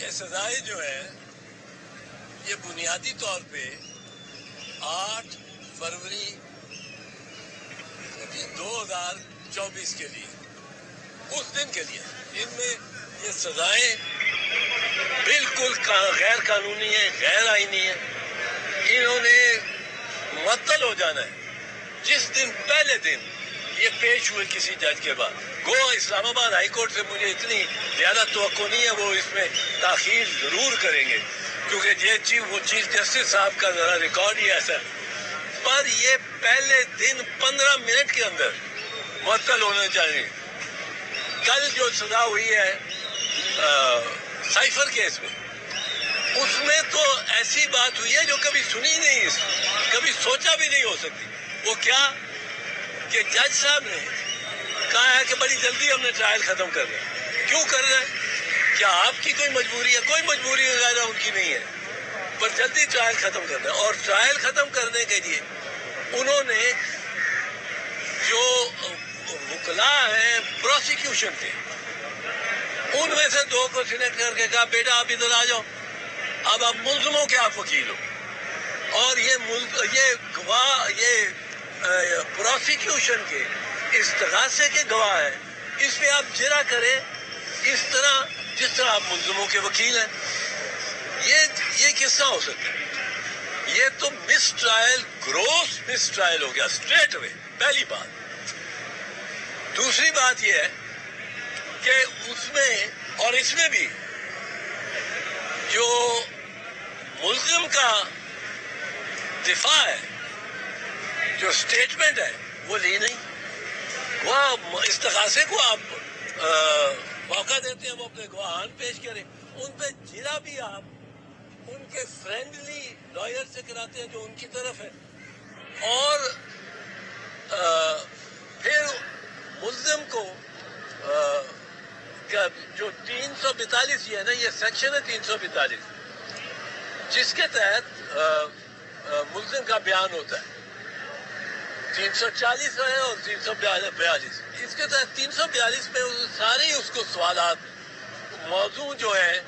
یہ سزائیں جو ہے یہ بنیادی طور پہ 8 فروری 2024 کے لیے، اس دن کے لیے، ان میں یہ سزائیں بالکل غیر قانونی ہیں، غیر آئینی ہیں. انہوں نے معطل ہو جانا ہے جس دن پہلے دن یہ پیش ہوئے کسی جج کے بعد. گو اسلام آباد ہائی کورٹ سے مجھے اتنی زیادہ توقع نہیں ہے وہ اس میں تاخیر ضرور کریں گے، کیونکہ یہ وہ چیف جسٹس صاحب کا ذرا ریکارڈ ہی ایسا ہے. پر یہ پہلے دن 15 منٹ کے اندر معطل ہونا چاہیے. کل جو سزا ہوئی ہے سائفر کیس میں، اس میں تو ایسی بات ہوئی ہے جو کبھی سنی نہیں، کبھی سوچا بھی نہیں ہو سکتی. وہ کیا کہ جج صاحب نے کہا ہے کہ بڑی جلدی ہم نے ٹرائل ختم کر رہے. کیوں کر رہے ہیں؟ کیا آپ کی کوئی مجبوری ہے؟ کوئی مجبوری وغیرہ ان کی نہیں ہے، پر جلدی ٹرائل ختم کر رہے ہیں. اور ٹرائل ختم کرنے کے لیے انہوں نے جو وکلاء ہیں پروسیکیوشن کے، ان میں سے 2 کو سلیکٹ کر کے کہا بیٹا آپ ادھر آ جاؤ، اب آپ ملزموں کے آپ وکیل ہو، اور یہ گواہ، یہ پروسیکیوشن کے استغاثے کے گواہ ہیں، اس پہ آپ جرا کریں اس طرح جس طرح آپ ملزموں کے وکیل ہیں. یہ کس طرح ہو سکتا ہے؟ یہ تو مس ٹرائل، گروس مس ٹرائل ہو گیا اسٹریٹ اوے، پہلی بات. دوسری بات یہ ہے کہ اس میں اور اس میں بھی جو ملزم کا دفاع ہے، جو اسٹیٹمنٹ ہے، وہ لی نہیں. وہ استغاثے کو آپ موقع دیتے ہیں وہ اپنے گواہان پیش کریں، ان پہ جرا بھی آپ ان کے فرینڈلی لائر سے کراتے ہیں جو ان کی طرف ہے. اور پھر ملزم کو جو 342 یہ ہے نا، یہ سیکشن ہے 342 جس کے تحت ملزم کا بیان ہوتا ہے. 340 ہے اور 342. اس کے تحت 342 میں سارے اس کو سوالات موضوع جو ہے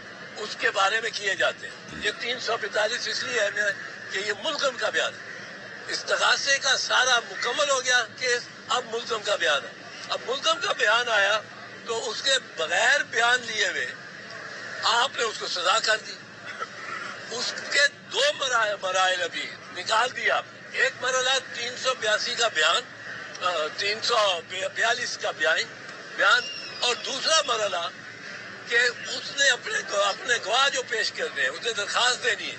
اس کے بارے میں کیے جاتے ہیں. یہ 342 اس لیے ہے کہ یہ ملزم کا بیان ہے. استغاثے کا سارا مکمل ہو گیا کیس، اب ملزم کا بیان ہے. اب ملزم کا بیان آیا تو اس کے بغیر بیان لیے ہوئے آپ نے اس کو سزا کر دی. اس کے 2 مراحل ابھی نکال دیا آپ نے. ایک مرحلہ 382 کا بیان، 342 کا بیان، اور دوسرا مرحلہ کہ اس نے اپنے گواہ جو پیش کرنے ہیں اسے درخواست دینی ہے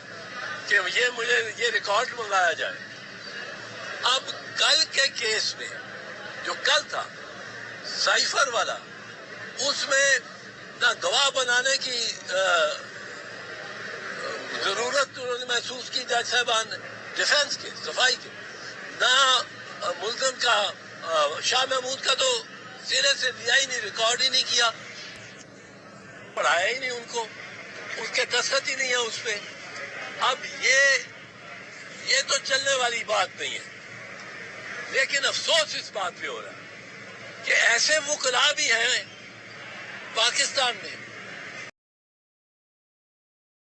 کہ مجھے یہ ریکارڈ منگایا جائے. اب کل کے کیس میں جو کل تھا سائفر والا، اس میں نہ گواہ بنانے کی ضرورت انہوں نے محسوس کی جج صاحبان نے، ڈیفینس کے، صفائی کے، نہ ملزم کا شاہ محمود کا تو سرے سے دیا ہی نہیں، ریکارڈ ہی نہیں کیا، پڑھایا ہی نہیں ان کو، اس کے دستخط ہی نہیں ہے اس پہ. اب یہ تو چلنے والی بات نہیں ہے. لیکن افسوس اس بات پہ ہو رہا ہے کہ ایسے وکلاء بھی ہیں پاکستان میں